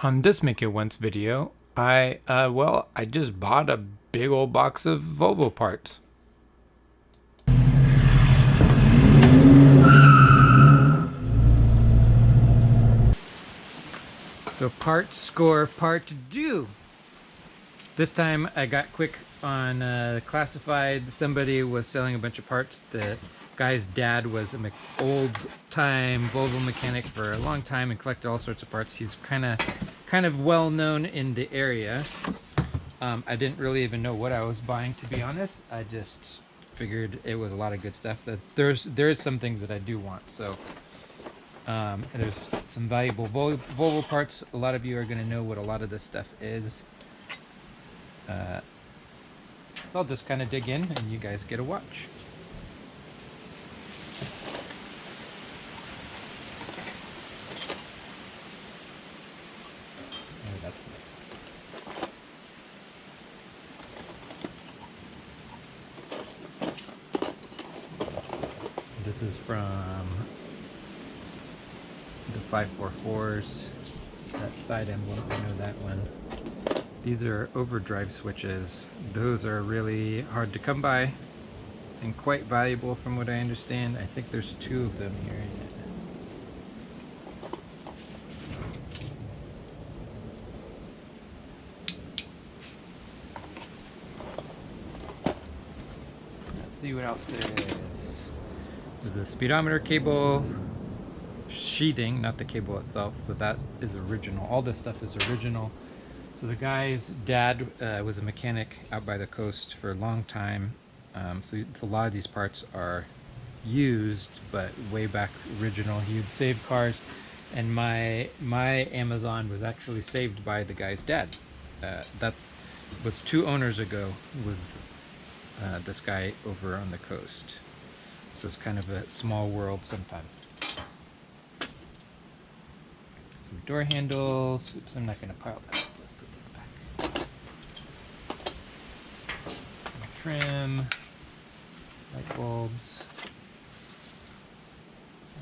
On this Make It Once video, I just bought a big old box of Volvo parts. So Parts Score Part 2. This time I got quick on classified. Somebody was selling a bunch of parts. The guy's dad was an old-time Volvo mechanic for a long time and collected all sorts of parts. He's kind of well known in the area. I didn't really even know what I was buying, to be honest. I just figured it was a lot of good stuff. That there's some things that I do want. So there's some valuable Volvo parts. A lot of you are going to know what a lot of this stuff is. So I'll just kind of dig in and you guys get a watch. Oh, that's nice. This is from the 544s. That side emblem, I know that one. These are overdrive switches. Those are really hard to come by and quite valuable from what I understand. I think there's two of them here. Let's see what else there is. There's a speedometer cable sheathing, not the cable itself, so that is original. All this stuff is original. So the guy's dad was a mechanic out by the coast for a long time. So a lot of these parts are used, but way back original. He would save cars, and my Amazon was actually saved by the guy's dad. That's was 2 owners ago. Was this guy over on the coast? So it's kind of a small world sometimes. Some door handles. Oops, I'm not going to pile that. Trim, light bulbs.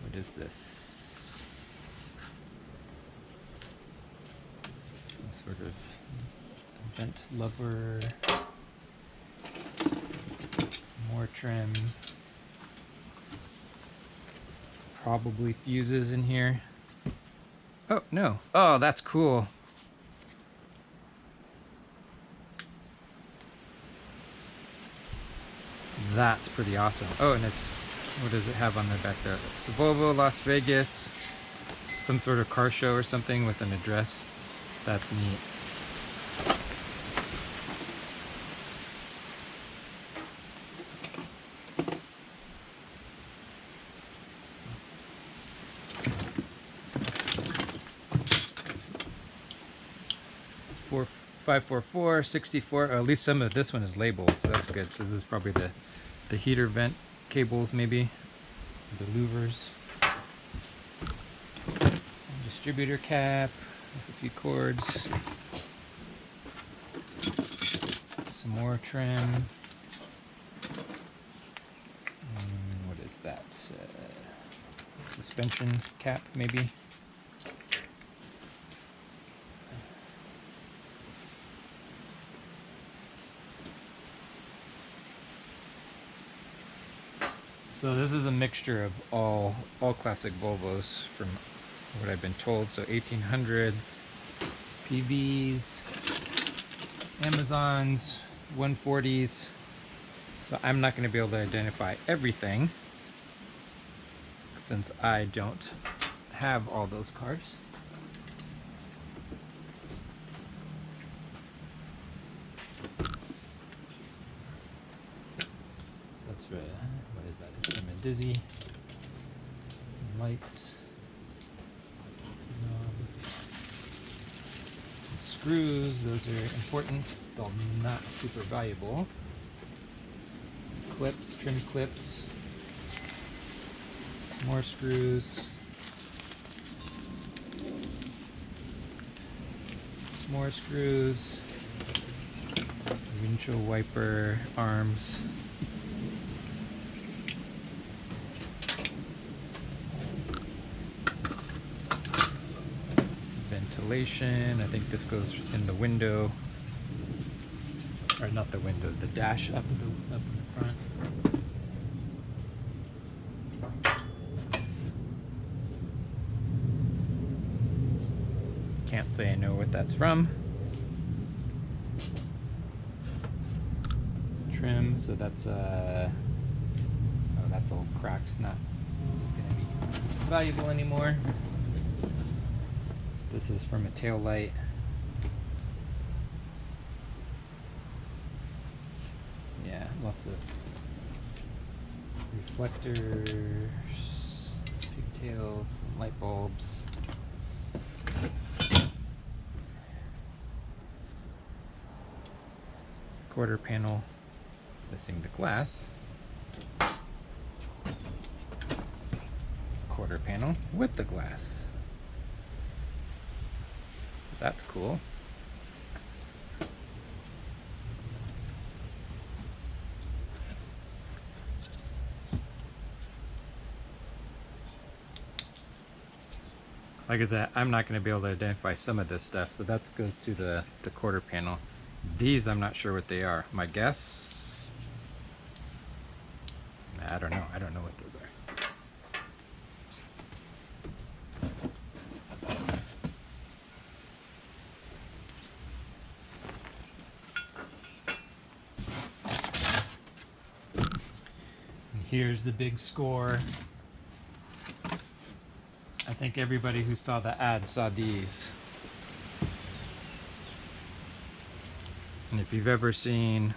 What is this? Some sort of vent lever. More trim. Probably fuses in here. Oh, no. Oh, that's cool. That's pretty awesome. Oh, and it's, what does it have on the back there? The Volvo Las Vegas, some sort of car show or something with an address. That's neat. For 544, 64, or at least some of this one is labeled, so that's good. So this is probably the heater vent cables, maybe, the louvers. Distributor cap with a few cords. Some more trim. What is that? Suspension cap, maybe. So this is a mixture of all classic Volvos from what I've been told. So 1800s, PVs, Amazons, 140s. So I'm not going to be able to identify everything since I don't have all those cars. So that's what is that? It's from a Dizzy. Some lights. Screws, those are important, though not super valuable. Clips, trim clips. Some more screws. Some more screws. Windshield wiper arms. ventilation. I think this goes in the window, or not the window, the dash up in the front. Can't say I know what that's from. Trim, so that's oh, that's all cracked, not gonna be valuable anymore. This is from a tail light. Yeah, lots of reflectors, pigtails, light bulbs. Quarter panel, missing the glass. Quarter panel with the glass. So that's cool. Like I said, I'm not going to be able to identify some of this stuff, so that goes to the quarter panel. These, I'm not sure what they are. My guess? I don't know. I don't know what those are. And here's the big score. I think everybody who saw the ad saw these. And if you've ever seen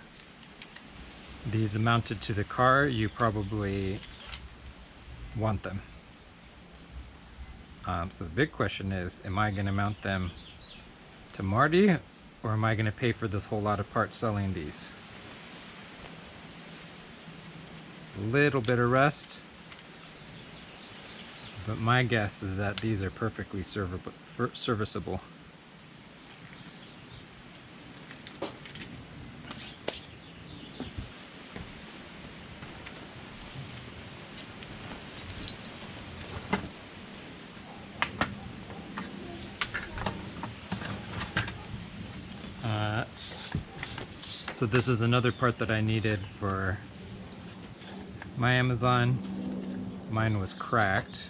these mounted to the car, you probably want them. So the big question is, am I going to mount them to Marty, or am I going to pay for this whole lot of parts selling these? A little bit of rust, but my guess is that these are perfectly serviceable. So this is another part that I needed for my Amazon. Mine was cracked.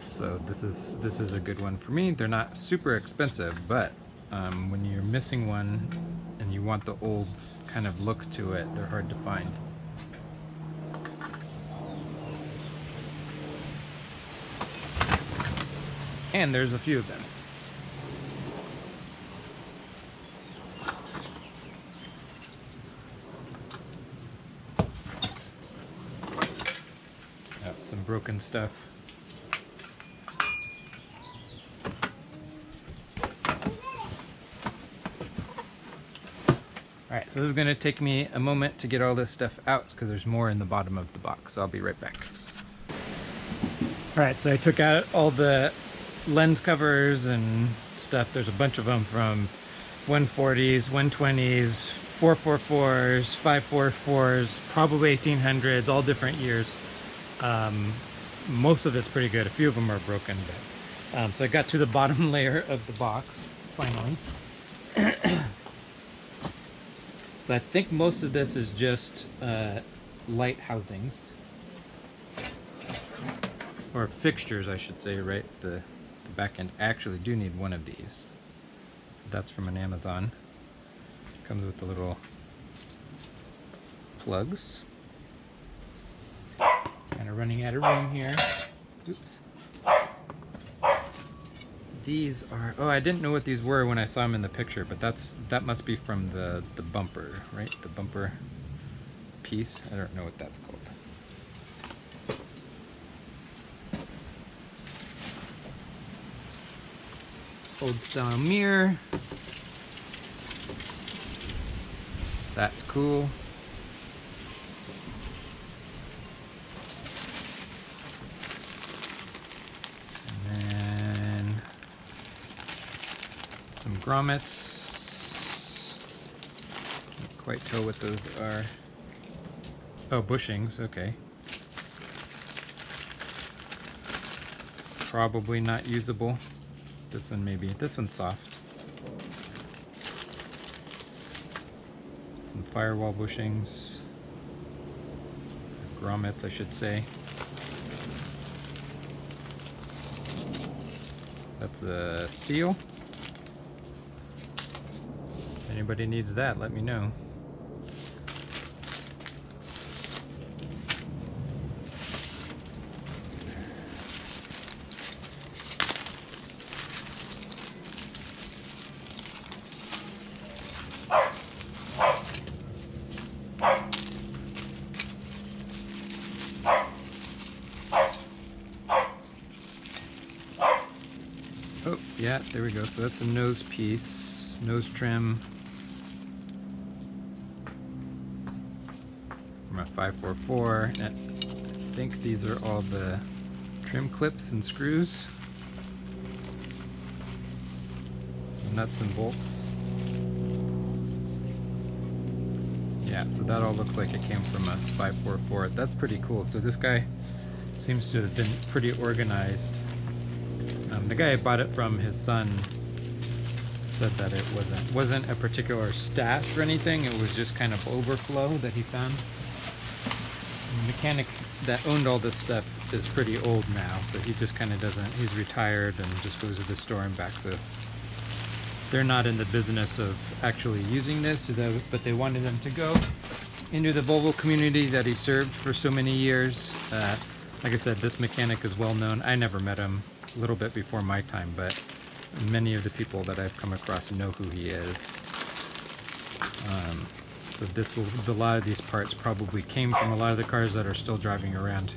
So this is a good one for me. They're not super expensive, but when you're missing one and you want the old kind of look to it, they're hard to find. And there's a few of them. Some broken stuff. Alright, so this is going to take me a moment to get all this stuff out because there's more in the bottom of the box, so I'll be right back. Alright, so I took out all the lens covers and stuff. There's a bunch of them from 140s, 120s, 444s, 544s, probably 1800s, all different years. Most of it's pretty good. A few of them are broken, but so I got to the bottom layer of the box finally. So I think most of this is just light housings, or fixtures I should say, right? The back end. I actually do need one of these. So that's from an Amazon. Comes with the little plugs. Kind of running out of room here. Oops. These are, oh, I didn't know what these were when I saw them in the picture, but that must be from the bumper, right? The bumper piece. I don't know what that's called. Old style mirror. That's cool. Some grommets. Can't quite tell what those are. Oh, bushings, okay. probably not usable. This one maybe. This one's soft. Some firewall bushings. Grommets, I should say. That's a seal. If anybody needs that, let me know. Oh, yeah, there we go. So that's a nose piece, nose trim from a 544. And I think these are all the trim clips and screws, nuts and bolts. Yeah, so that all looks like it came from a 544. That's pretty cool. So this guy seems to have been pretty organized. The guy I bought it from, his son, said that it wasn't a particular stash or anything. It was just kind of overflow that he found. The mechanic that owned all this stuff is pretty old now, so he just kind of doesn't. He's retired and just goes to the store and back. So they're not in the business of actually using this, but they wanted them to go into the Volvo community that he served for so many years. Like I said, this mechanic is well known. I never met him. A little bit before my time, but many of the people that I've come across know who he is. So a lot of these parts probably came from a lot of the cars that are still driving around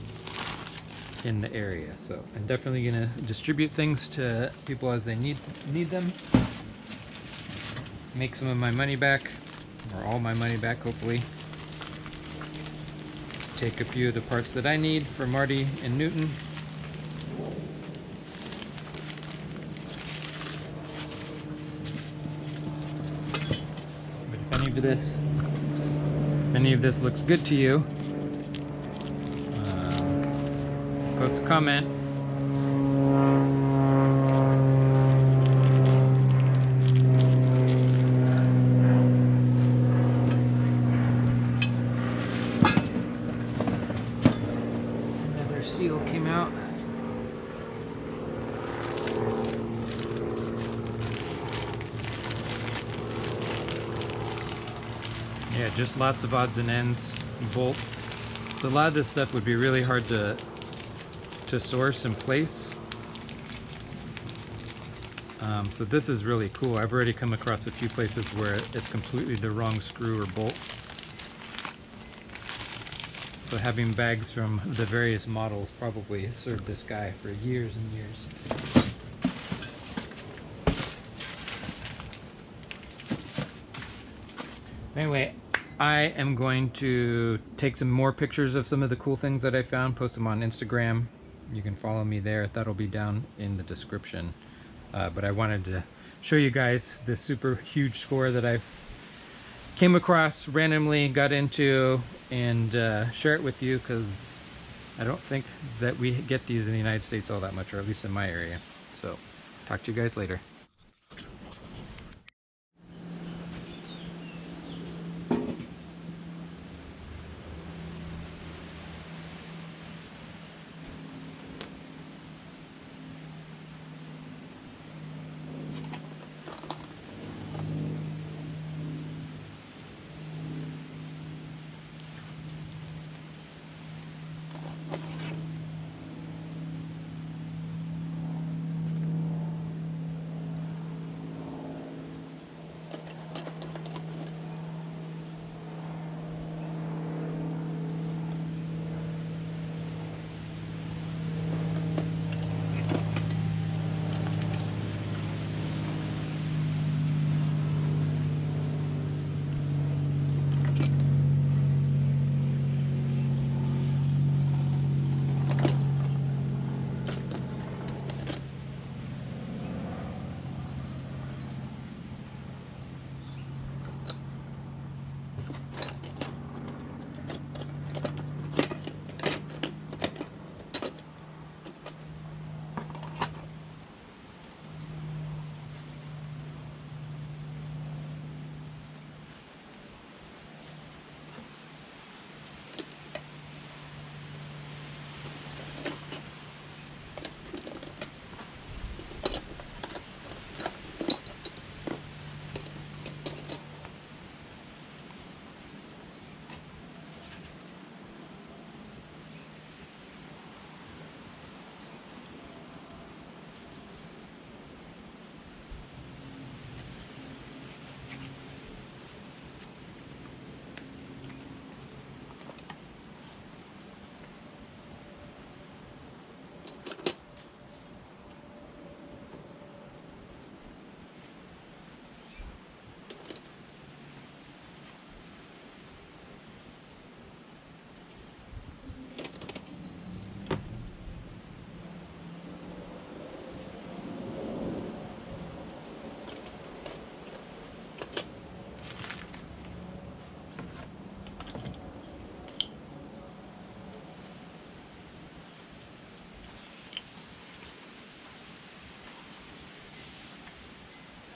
in the area. So I'm definitely gonna distribute things to people as they need them. Make some of my money back, or all my money back, hopefully. Take a few of the parts that I need for Marty and Newton. Any of this looks good to you, post a comment. Another seal came out. Yeah, just lots of odds and ends, bolts. So a lot of this stuff would be really hard to source and place. So this is really cool. I've already come across a few places where it's completely the wrong screw or bolt. So having bags from the various models probably served this guy for years and years. Anyway, I am going to take some more pictures of some of the cool things that I found, post them on Instagram. You can follow me there. That'll be down in the description. But I wanted to show you guys this super huge score that I've came across randomly, got into, and share it with you, because I don't think that we get these in the United States all that much, or at least in my area. So talk to you guys later.